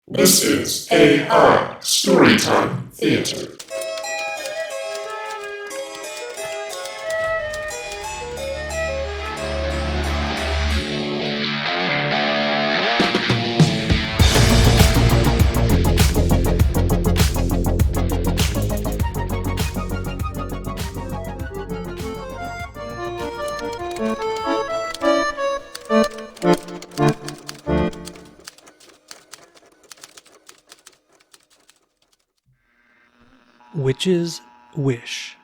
This is AI Storytime Theater. Witch's Wish.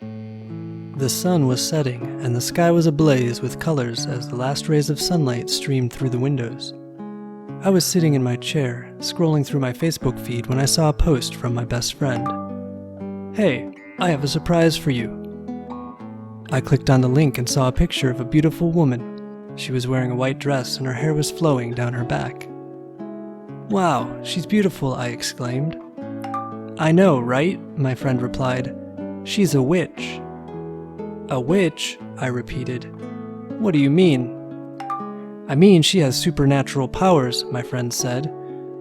The sun was setting, and the sky was ablaze with colors as the last rays of sunlight streamed through the windows. I was sitting in my chair, scrolling through my Facebook feed when I saw a post from my best friend. "Hey, I have a surprise for you." I clicked on the link and saw a picture of a beautiful woman. She was wearing a white dress and her hair was flowing down her back. "Wow, she's beautiful," I exclaimed. "I know, right?" my friend replied. "She's a witch." "A witch?" I repeated. "What do you mean?" "I mean she has supernatural powers," my friend said.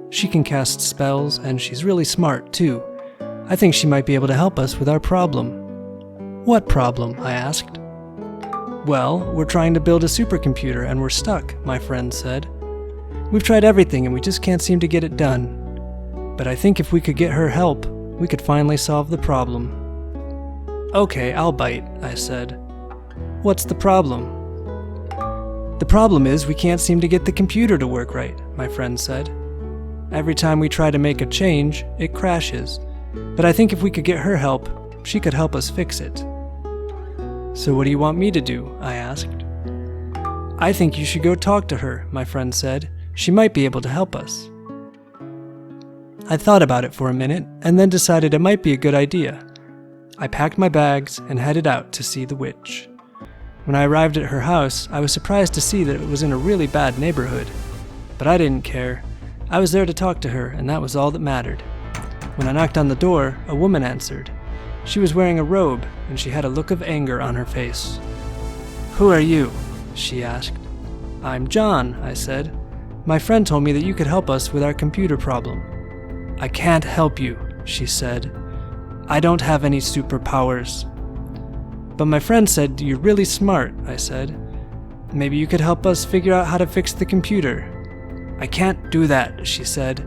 "She can cast spells, and she's really smart, too. I think she might be able to help us with our problem." "What problem?" I asked. "Well, we're trying to build a supercomputer and we're stuck," my friend said. "We've tried everything and we just can't seem to get it done. But I think if we could get her help, we could finally solve the problem." "Okay, I'll bite," I said. "What's the problem?" "The problem is we can't seem to get the computer to work right," my friend said. "Every time we try to make a change, it crashes. But I think if we could get her help, she could help us fix it." "So what do you want me to do?" I asked. "I think you should go talk to her," my friend said. "She might be able to help us." I thought about it for a minute, and then decided it might be a good idea. I packed my bags and headed out to see the witch. When I arrived at her house, I was surprised to see that it was in a really bad neighborhood. But I didn't care. I was there to talk to her, and that was all that mattered. When I knocked on the door, a woman answered. She was wearing a robe, and she had a look of anger on her face. "Who are you?" she asked. "I'm John," I said. "My friend told me that you could help us with our computer problem." "I can't help you," she said. "I don't have any superpowers." "But my friend said you're really smart," I said. "Maybe you could help us figure out how to fix the computer." "I can't do that," she said.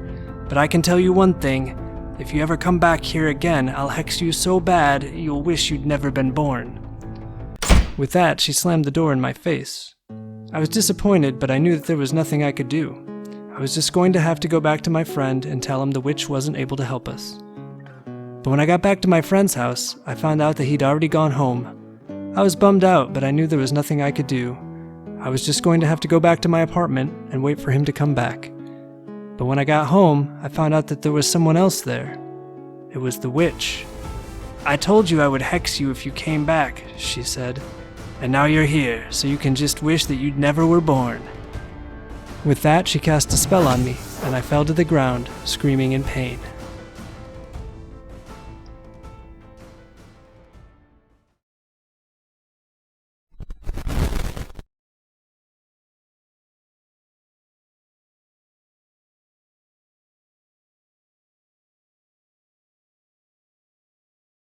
"But I can tell you one thing. If you ever come back here again, I'll hex you so bad you'll wish you'd never been born." With that, she slammed the door in my face. I was disappointed, but I knew that there was nothing I could do. I was just going to have to go back to my friend and tell him the witch wasn't able to help us. But when I got back to my friend's house, I found out that he'd already gone home. I was bummed out, but I knew there was nothing I could do. I was just going to have to go back to my apartment and wait for him to come back. But when I got home, I found out that there was someone else there. It was the witch. "I told you I would hex you if you came back," she said. "And now you're here, so you can just wish that you never were born." With that, she cast a spell on me, and I fell to the ground, screaming in pain.